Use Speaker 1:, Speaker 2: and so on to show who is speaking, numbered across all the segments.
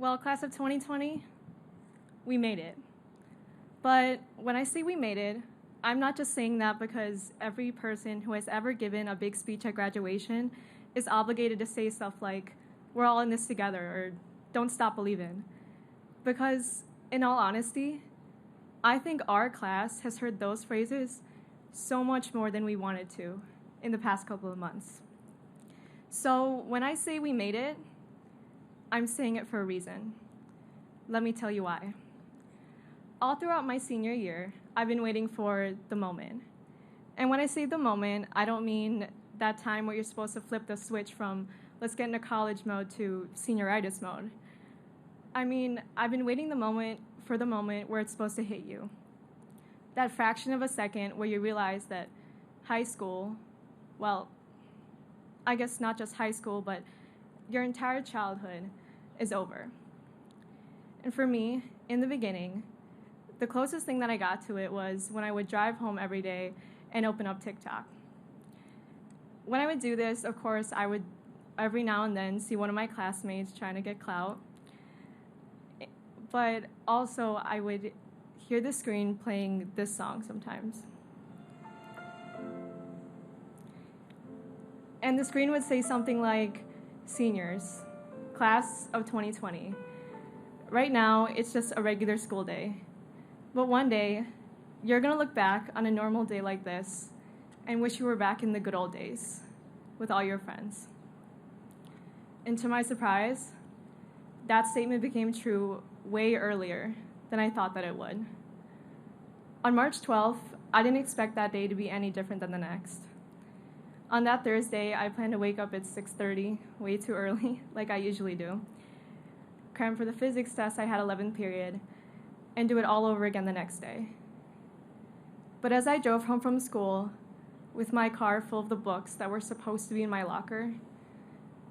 Speaker 1: Well, class of 2020, we made it. But when I say we made it, I'm not just saying that because every person who has ever given a big speech at graduation is obligated to say stuff like, we're all in this together, or don't stop believing. Because, in all honesty, I think our class has heard those phrases so much more than we wanted to in the past couple of months. So when I say we made it, I'm saying it for a reason. Let me tell you why. All throughout my senior year, I've been waiting for the moment. And when I say the moment, I don't mean that time where you're supposed to flip the switch from let's get into college mode to senioritis mode. I mean, I've been waiting for the moment where it's supposed to hit you. That fraction of a second where you realize that high school, well, I guess not just high school, but your entire childhood is over. And for me, in the beginning, the closest thing that I got to it was when I would drive home every day and open up TikTok. When I would do this, of course, I would every now and then see one of my classmates trying to get clout. But also, I would hear the screen playing this song sometimes. And the screen would say something like, seniors, class of 2020. Right now, it's just a regular school day. But one day, you're going to look back on a normal day like this and wish you were back in the good old days with all your friends. And to my surprise, that statement became true way earlier than I thought that it would. On March 12th, I didn't expect that day to be any different than the next. On that Thursday, I planned to wake up at 6:30, way too early, like I usually do, cram for the physics test I had 11th period, and do it all over again the next day. But as I drove home from school, with my car full of the books that were supposed to be in my locker,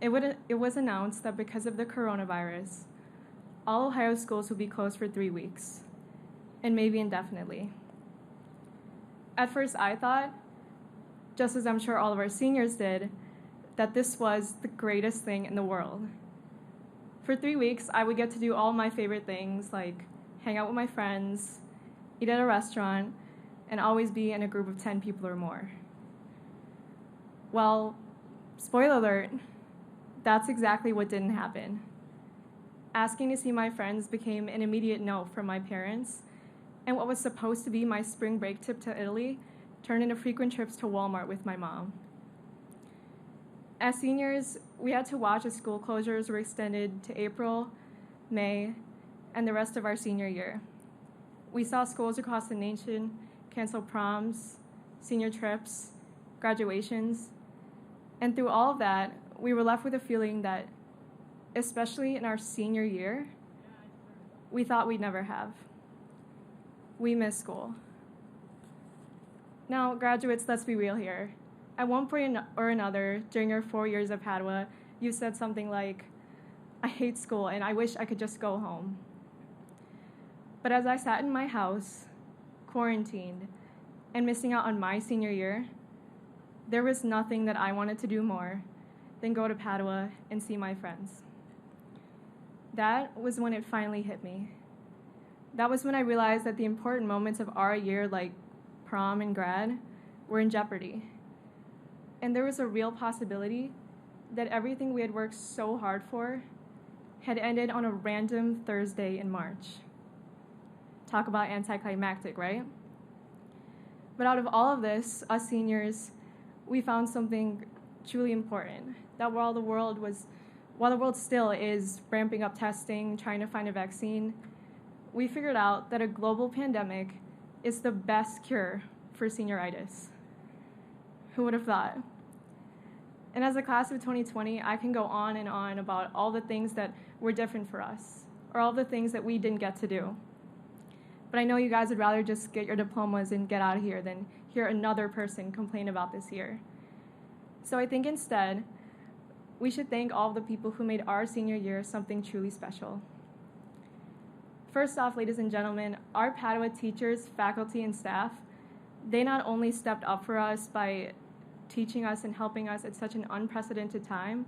Speaker 1: it was announced that because of the coronavirus, all Ohio schools would be closed for 3 weeks, and maybe indefinitely. At first I thought, just as I'm sure all of our seniors did, that this was the greatest thing in the world. For 3 weeks, I would get to do all my favorite things, like hang out with my friends, eat at a restaurant, and always be in a group of 10 people or more. Well, spoiler alert, that's exactly what didn't happen. Asking to see my friends became an immediate no from my parents, and what was supposed to be my spring break trip to Italy turned into frequent trips to Walmart with my mom. As seniors, we had to watch as school closures were extended to April, May, and the rest of our senior year. We saw schools across the nation cancel proms, senior trips, graduations, and through all of that, we were left with a feeling that, especially in our senior year, we thought we'd never have. We miss school. Now, graduates, let's be real here. At one point or another, during your 4 years at Padua, you said something like, I hate school and I wish I could just go home. But as I sat in my house, quarantined, and missing out on my senior year, there was nothing that I wanted to do more than go to Padua and see my friends. That was when it finally hit me. That was when I realized that the important moments of our year, like prom and grad, were in jeopardy. And there was a real possibility that everything we had worked so hard for had ended on a random Thursday in March. Talk about anticlimactic, right? But out of all of this, us seniors, we found something truly important, that while the world still is ramping up testing, trying to find a vaccine, we figured out that a global pandemic is the best cure for senioritis. Who would have thought? And as a class of 2020, I can go on and on about all the things that were different for us, or all the things that we didn't get to do. But I know you guys would rather just get your diplomas and get out of here than hear another person complain about this year. So I think instead, we should thank all of the people who made our senior year something truly special. First off, ladies and gentlemen, our Padua teachers, faculty, and staff, they not only stepped up for us by teaching us and helping us at such an unprecedented time,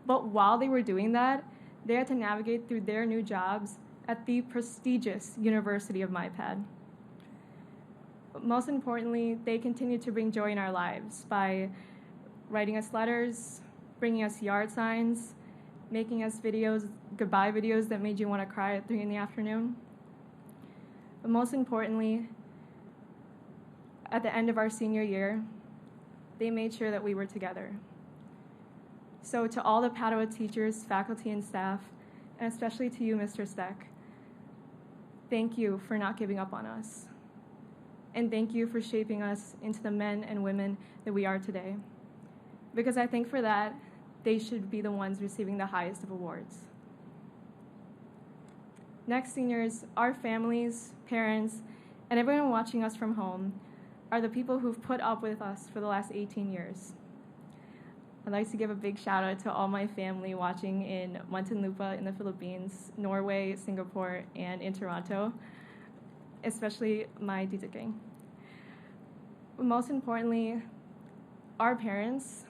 Speaker 1: but while they were doing that, they had to navigate through their new jobs at the prestigious University of MyPad. But most importantly, they continue to bring joy in our lives by writing us letters, bringing us yard signs, making us videos, goodbye videos that made you want to cry at 3 in the afternoon. But most importantly, at the end of our senior year, they made sure that we were together. So to all the Padua teachers, faculty, and staff, and especially to you, Mr. Steck, thank you for not giving up on us. And thank you for shaping us into the men and women that we are today. Because I think for that, they should be the ones receiving the highest of awards. Next, seniors, our families, parents, and everyone watching us from home are the people who've put up with us for the last 18 years. I'd like to give a big shout out to all my family watching in Muntinlupa in the Philippines, Norway, Singapore, and in Toronto, especially my Tita King. But most importantly, our parents,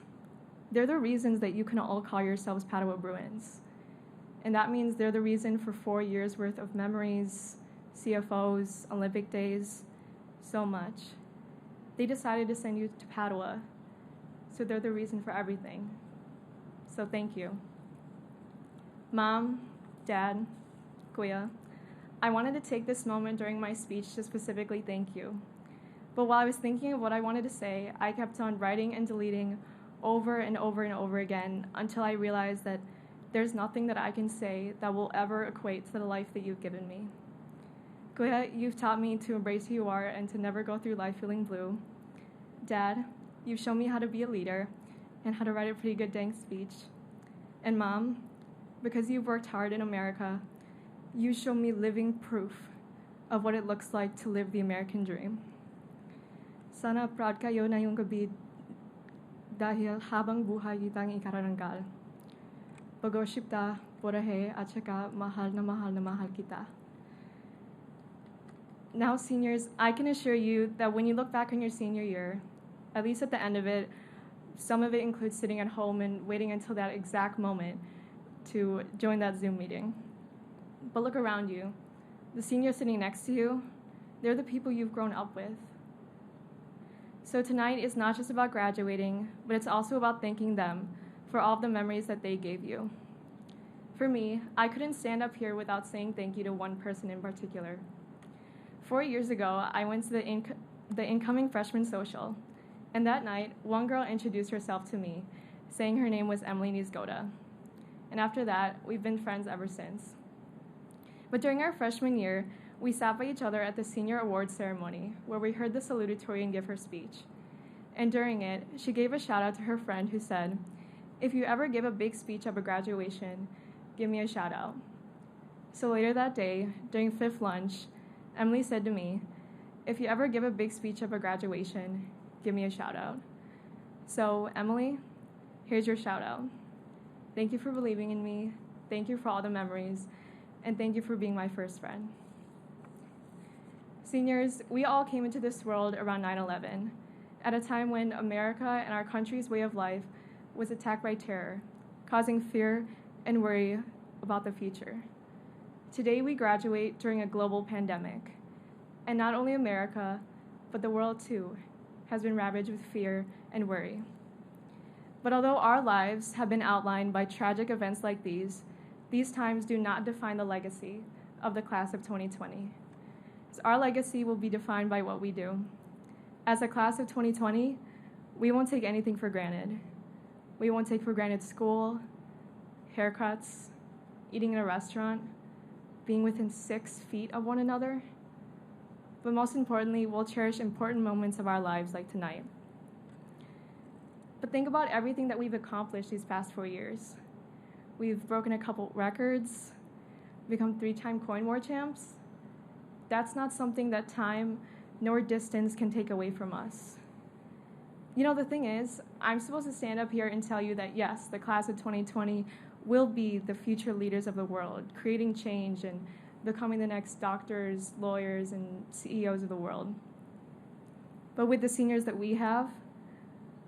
Speaker 1: they're the reasons that you can all call yourselves Padua Bruins. And that means they're the reason for 4 years worth of memories, CFOs, Olympic days, so much. They decided to send you to Padua, so they're the reason for everything. So thank you. Mom, Dad, Kuya, I wanted to take this moment during my speech to specifically thank you. But while I was thinking of what I wanted to say, I kept on writing and deleting over and over and over again until I realized that there's nothing that I can say that will ever equate to the life that you've given me. Kuya, you've taught me to embrace who you are and to never go through life feeling blue. Dad, you've shown me how to be a leader and how to write a pretty good dang speech. And Mom, because you've worked hard in America, you show me living proof of what it looks like to live the American dream. Sana proud kayo na yung gabi dahil habang buhay kitang ikararanggal. Pag-worship ta, porahe, at saka mahal na mahal kita. Now, seniors, I can assure you that when you look back on your senior year, at least at the end of it, some of it includes sitting at home and waiting until that exact moment to join that Zoom meeting. But look around you. The seniors sitting next to you, they're the people you've grown up with. So tonight is not just about graduating, but it's also about thanking them for all of the memories that they gave you. For me, I couldn't stand up here without saying thank you to one person in particular. 4 years ago, I went to the incoming freshman social, and that night, one girl introduced herself to me, saying her name was Emily Nisgoda. And after that, we've been friends ever since. But during our freshman year, we sat by each other at the senior awards ceremony, where we heard the salutatorian give her speech. And during it, she gave a shout out to her friend who said, "If you ever give a big speech at a graduation, give me a shout out." So later that day, during fifth lunch, Emily said to me, "If you ever give a big speech at a graduation, give me a shout out." So Emily, here's your shout out. Thank you for believing in me. Thank you for all the memories. And thank you for being my first friend. Seniors, we all came into this world around 9/11, at a time when America and our country's way of life was attacked by terror, causing fear and worry about the future. Today we graduate during a global pandemic, and not only America, but the world too, has been ravaged with fear and worry. But although our lives have been outlined by tragic events like these times do not define the legacy of the class of 2020. So our legacy will be defined by what we do. As a class of 2020, we won't take anything for granted. We won't take for granted school, haircuts, eating in a restaurant, being within 6 feet of one another. But most importantly, we'll cherish important moments of our lives like tonight. But think about everything that we've accomplished these past 4 years. We've broken a couple records, become 3-time Coin War champs. That's not something that time nor distance can take away from us. You know, the thing is, I'm supposed to stand up here and tell you that yes, the class of 2020 will be the future leaders of the world, creating change and becoming the next doctors, lawyers, and CEOs of the world. But with the seniors that we have,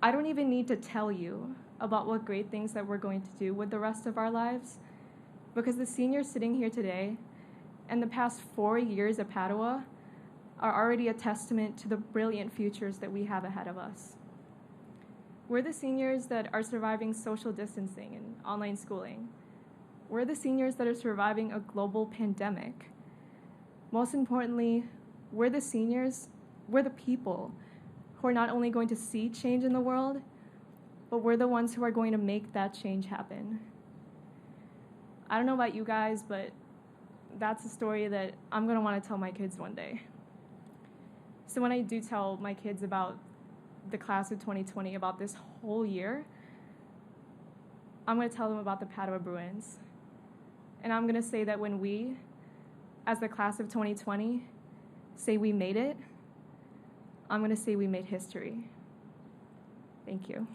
Speaker 1: I don't even need to tell you about what great things that we're going to do with the rest of our lives, because the seniors sitting here today and the past 4 years of Padua are already a testament to the brilliant futures that we have ahead of us. We're the seniors that are surviving social distancing and online schooling. We're the seniors that are surviving a global pandemic. Most importantly, we're the seniors, we're the people who are not only going to see change in the world, but we're the ones who are going to make that change happen. I don't know about you guys, but that's a story that I'm going to want to tell my kids one day. So when I do tell my kids about the class of 2020, about this whole year, I'm going to tell them about the Padua Bruins. And I'm going to say that when we, as the class of 2020, say we made it, I'm going to say we made history. Thank you.